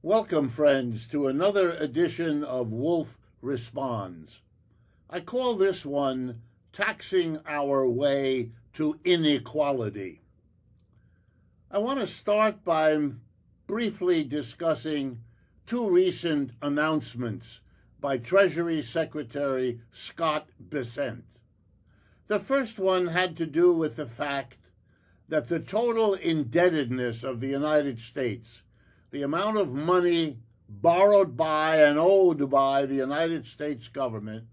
Welcome, friends, to another edition of Wolff Responds. I call this one Taxing Our Way to Inequality. I want to start by briefly discussing two recent announcements by Treasury Secretary Scott Bessent. The first one had to do with the fact that the total indebtedness of the United States, the amount of money borrowed by and owed by the United States government,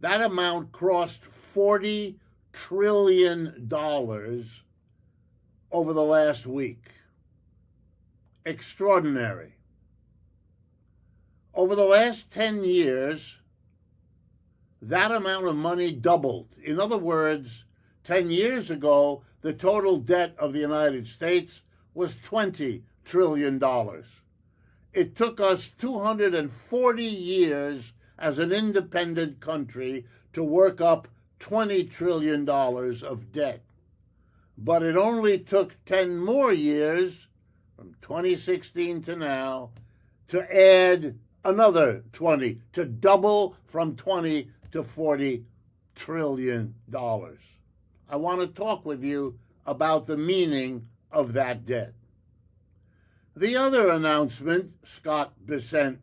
that amount crossed $40 trillion over the last week. Extraordinary. Over the last 10 years, that amount of money doubled. In other words, 10 years ago, the total debt of the United States was $20 trillion. It took us 240 years as an independent country to work up $20 trillion of debt. But it only took 10 more years, from 2016 to now, to add another 20, to double from 20 to $40 trillion. I want to talk with you about the meaning of that debt. The other announcement Scott Bessent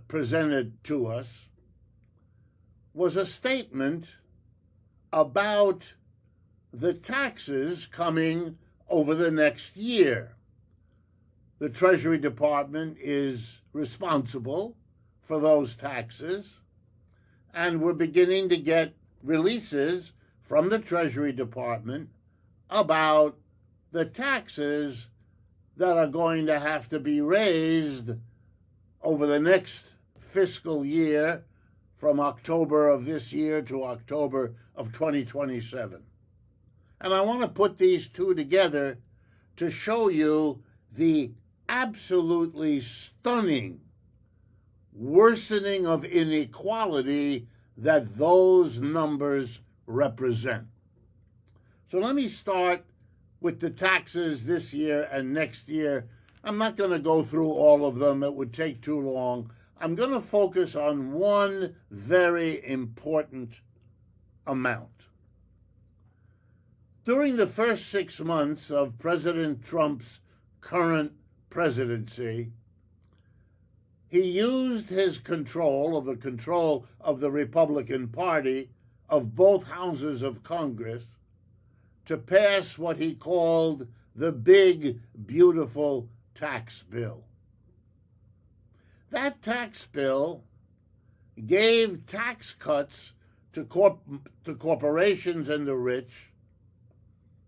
presented to us was a statement about the taxes coming over the next year. The Treasury Department is responsible for those taxes, and we're beginning to get releases from the Treasury Department about the taxes that are going to have to be raised over the next fiscal year from October of this year to October of 2027. And I want to put these two together to show you the absolutely stunning worsening of inequality that those numbers represent. So let me start with the taxes this year and next year. I'm not going to go through all of them. It would take too long. I'm going to focus on one very important amount. During the first 6 months of President Trump's current presidency, he used his control of the Republican Party of both houses of Congress to pass what he called the Big, Beautiful Tax Bill. That tax bill gave tax cuts to corporations and the rich,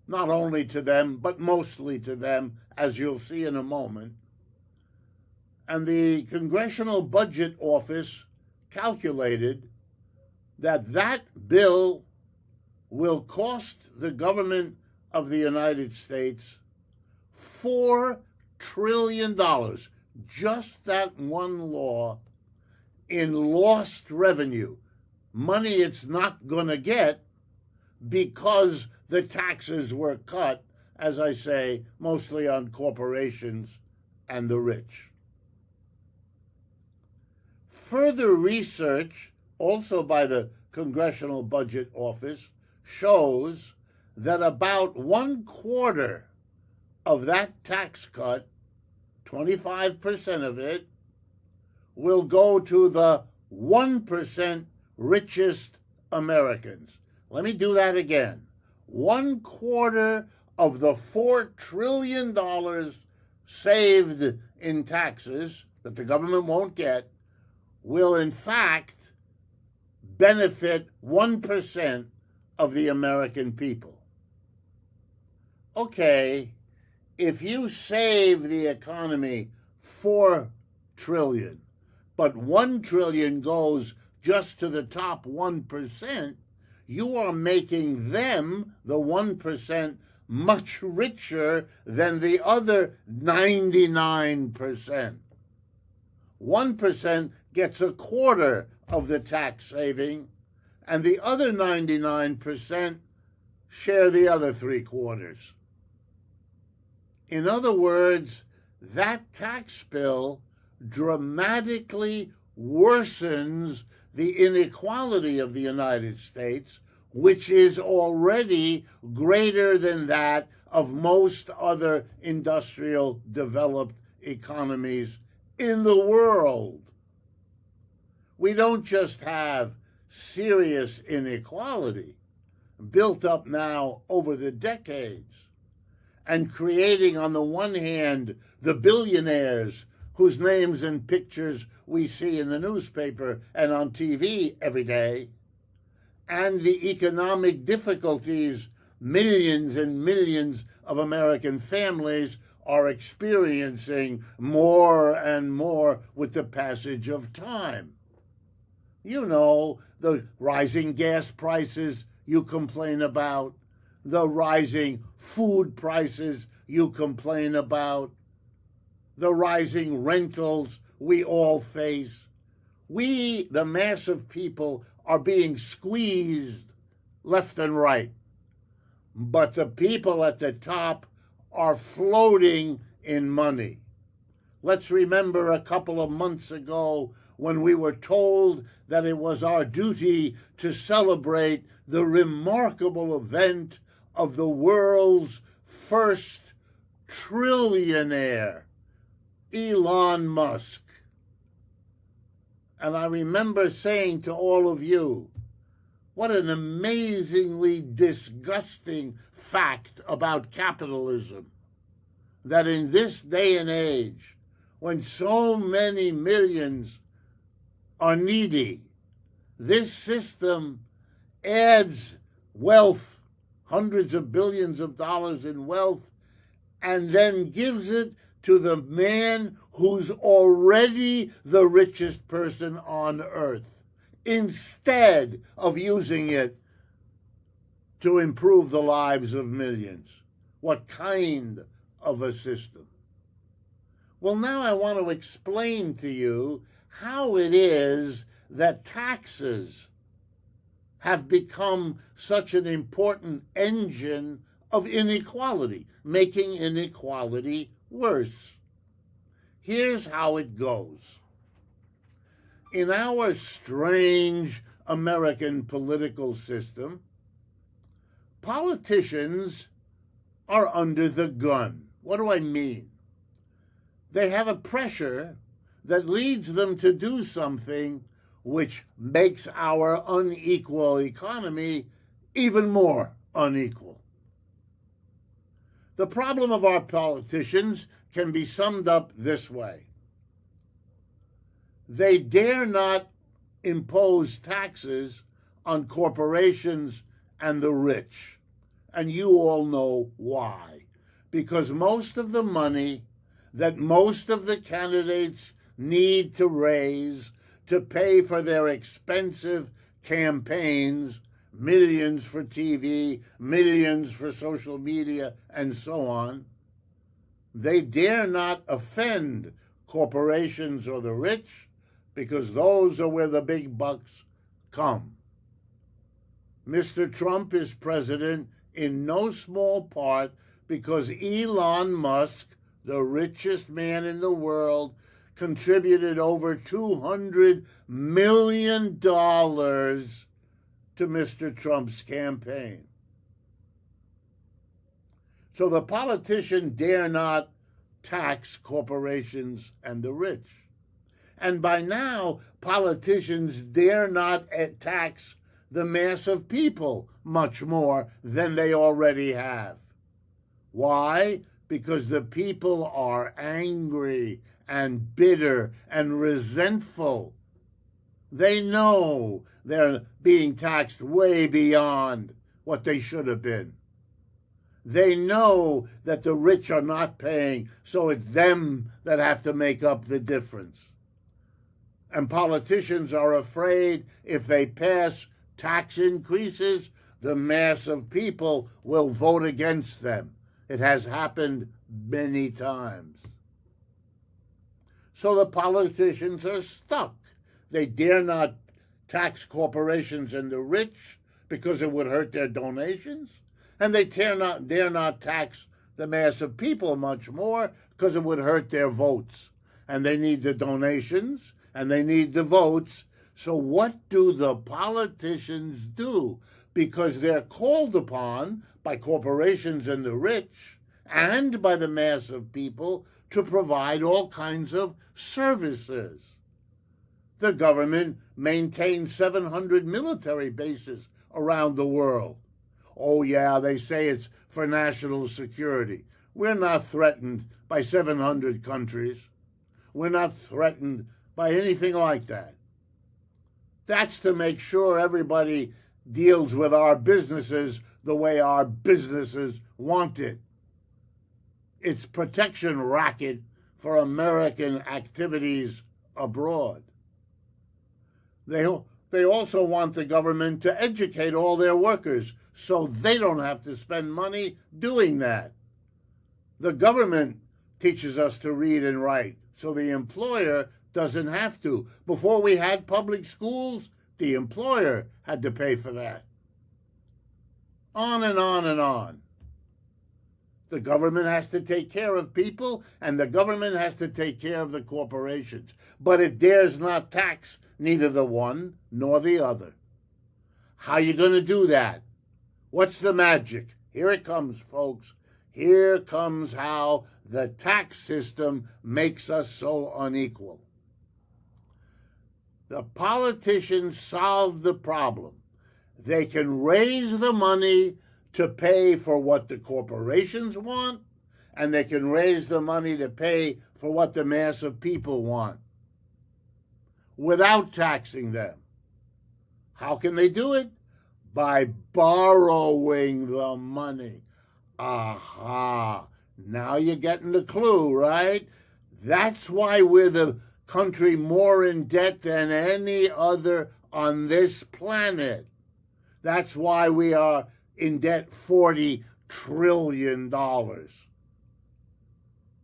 not only to them, but mostly to them, as you'll see in a moment. And the Congressional Budget Office calculated that that bill will cost the government of the United States $4 trillion, just that one law, in lost revenue, money it's not going to get because the taxes were cut, as I say, mostly on corporations and the rich. Further research, also by the Congressional Budget Office, shows that about 1/4 of that tax cut, 25% of it, will go to the 1% richest Americans. Let me do that again. 1/4 of the $4 trillion saved in taxes that the government won't get will in fact benefit 1% of the American people. Okay, if you save the economy $4 trillion, but $1 trillion goes just to the top 1%, you are making them, the 1%, much richer than the other 99%. 1% gets 1/4 of the tax saving, and the other 99% share the other 3/4. In other words, that tax bill dramatically worsens the inequality of the United States, which is already greater than that of most other industrial developed economies in the world. We don't just have serious inequality built up now over the decades and creating, on the one hand, the billionaires whose names and pictures we see in the newspaper and on TV every day, and the economic difficulties millions and millions of American families are experiencing more and more with the passage of time. You know, the rising gas prices you complain about, the rising food prices you complain about, the rising rentals we all face. We, the mass of people, are being squeezed left and right. But the people at the top are floating in money. Let's remember a couple of months ago when we were told that it was our duty to celebrate the remarkable event of the world's first trillionaire, Elon Musk. And I remember saying to all of you, what an amazingly disgusting fact about capitalism, that in this day and age, when so many millions are needy, this system adds wealth, hundreds of billions of dollars in wealth, and then gives it to the man who's already the richest person on earth, instead of using it to improve the lives of millions. What kind of a system? Well, now I want to explain to you how it is that taxes have become such an important engine of inequality, making inequality worse. Here's how it goes. In our strange American political system, politicians are under the gun. What do I mean? They have a pressure that leads them to do something which makes our unequal economy even more unequal. The problem of our politicians can be summed up this way. They dare not impose taxes on corporations and the rich. And you all know why. Because most of the money that most of the candidates need to raise to pay for their expensive campaigns, millions for TV, millions for social media, and so on, they dare not offend corporations or the rich, because those are where the big bucks come. Mr. Trump is president in no small part because Elon Musk, the richest man in the world, contributed over $200 million to Mr. Trump's campaign. So the politician dare not tax corporations and the rich. And by now, politicians dare not tax the mass of people much more than they already have. Why? Because the people are angry and bitter and resentful. They know they're being taxed way beyond what they should have been. They know that the rich are not paying, so it's them that have to make up the difference. And politicians are afraid if they pass tax increases, the mass of people will vote against them. It has happened many times. So the politicians are stuck. They dare not tax corporations and the rich because it would hurt their donations. And they dare not tax the mass of people much more because it would hurt their votes. and they need the donations, and they need the votes. So what do the politicians do? Because they're called upon by corporations and the rich and by the mass of people to provide all kinds of services. The government maintains 700 military bases around the world. Oh yeah, they say it's for national security. We're not threatened by 700 countries. We're not threatened by anything like that. That's to make sure everybody deals with our businesses the way our businesses want it. It's protection racket for American activities abroad. They also want the government to educate all their workers so they don't have to spend money doing that. The government teaches us to read and write, so the employer doesn't have to. Before we had public schools, the employer had to pay for that. On and on and on. The government has to take care of people, and the government has to take care of the corporations. But it dares not tax neither the one nor the other. How are you going to do that? What's the magic? Here it comes, folks. Here comes how the tax system makes us so unequal. The politicians solve the problem. They can raise the money to pay for what the corporations want, and they can raise the money to pay for what the mass of people want without taxing them. How can they do it? By borrowing the money. Aha! Now you're getting the clue, right? That's why we're the country more in debt than any other on this planet. That's why we are in debt $40 trillion.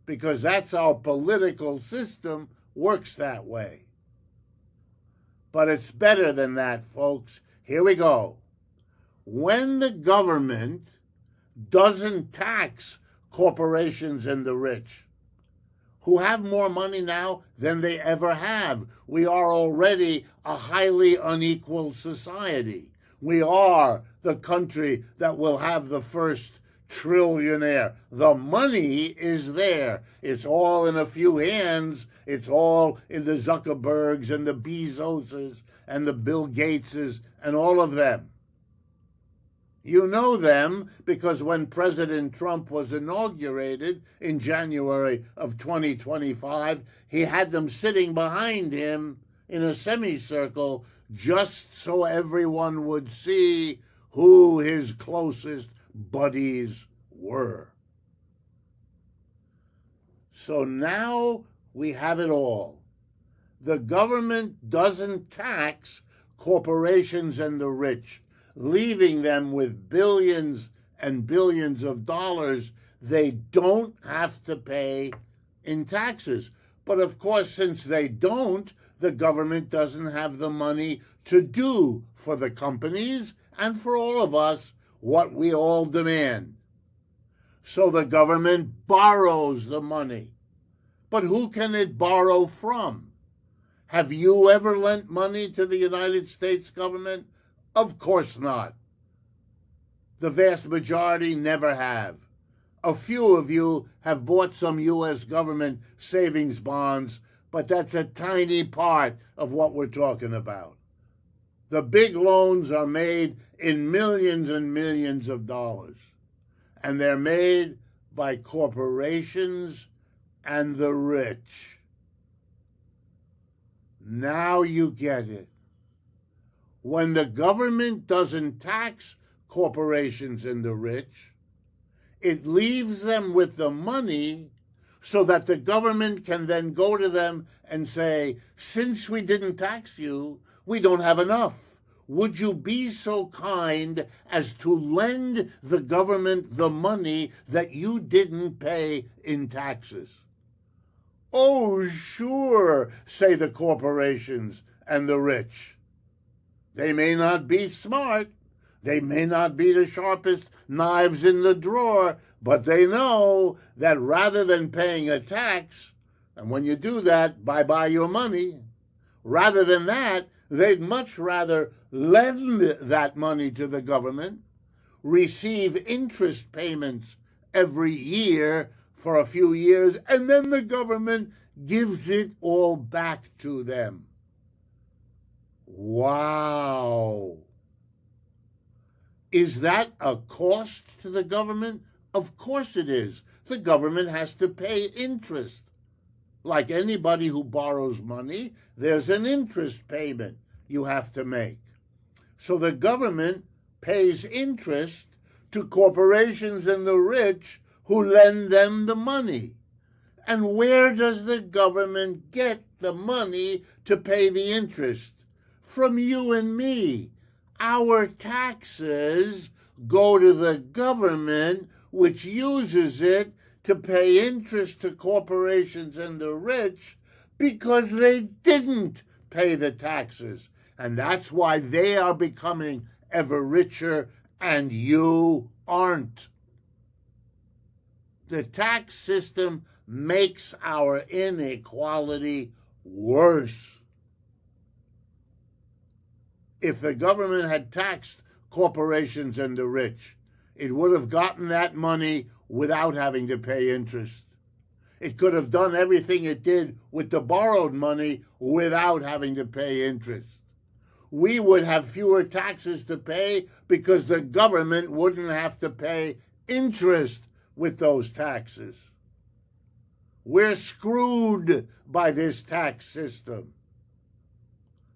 Because that's our political system works that way. But it's better than that, folks. Here we go. When the government doesn't tax corporations and the rich, who have more money now than they ever have, we are already a highly unequal society. We are the country that will have the first trillionaire. The money is there. It's all in a few hands. It's all in the Zuckerbergs and the Bezoses and the Bill Gateses and all of them. You know them because when President Trump was inaugurated in January of 2025, he had them sitting behind him in a semicircle just so everyone would see who his closest buddies were. So now we have it all. The government doesn't tax corporations and the rich, leaving them with billions and billions of dollars they don't have to pay in taxes. But of course, since they don't, the government doesn't have the money to do for the companies and for all of us what we all demand. So the government borrows the money. But who can it borrow from? Have you ever lent money to the United States government? Of course not. The vast majority never have. A few of you have bought some U.S. government savings bonds, but that's a tiny part of what we're talking about. The big loans are made in millions and millions of dollars, and they're made by corporations and the rich. Now you get it. When the government doesn't tax corporations and the rich, it leaves them with the money so that the government can then go to them and say, since we didn't tax you, we don't have enough. Would you be so kind as to lend the government the money that you didn't pay in taxes? Oh, sure, say the corporations and the rich. They may not be smart. They may not be the sharpest knives in the drawer, but they know that rather than paying a tax, And when you do that, bye-bye your money. Rather than that, they'd much rather lend that money to the government, receive interest payments every year for a few years, and then the government gives it all back to them. Wow. Is that a cost to the government? Of course it is. The government has to pay interest. Like anybody who borrows money, there's an interest payment you have to make. So the government pays interest to corporations and the rich who lend them the money. And where does the government get the money to pay the interest? From you and me. Our taxes go to the government, which uses it to pay interest to corporations and the rich because they didn't pay the taxes. And that's why they are becoming ever richer and you aren't. The tax system makes our inequality worse. If the government had taxed corporations and the rich, it would have gotten that money without having to pay interest. It could have done everything it did with the borrowed money without having to pay interest. We would have fewer taxes to pay because the government wouldn't have to pay interest with those taxes. We're screwed by this tax system.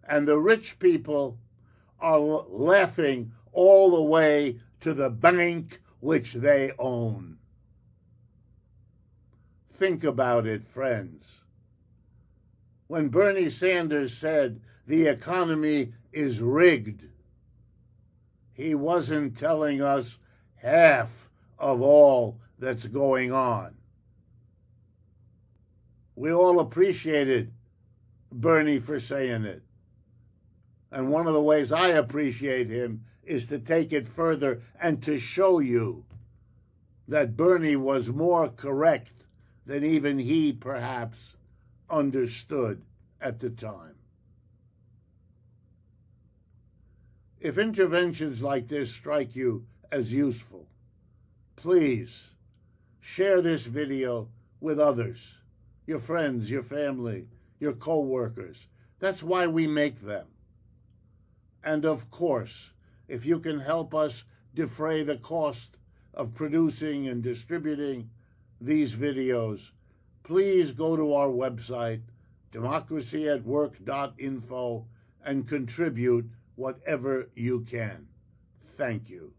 And the rich people are laughing all the way to the bank which they own. Think about it, friends. When Bernie Sanders said the economy is rigged, he wasn't telling us half of all that's going on. We all appreciated Bernie for saying it. And one of the ways I appreciate him is to take it further and to show you that Bernie was more correct than even he perhaps understood at the time. If interventions like this strike you as useful, please share this video with others, your friends, your family, your co-workers. That's why we make them. And of course, if you can help us defray the cost of producing and distributing these videos, please go to our website, democracyatwork.info, and contribute whatever you can. Thank you.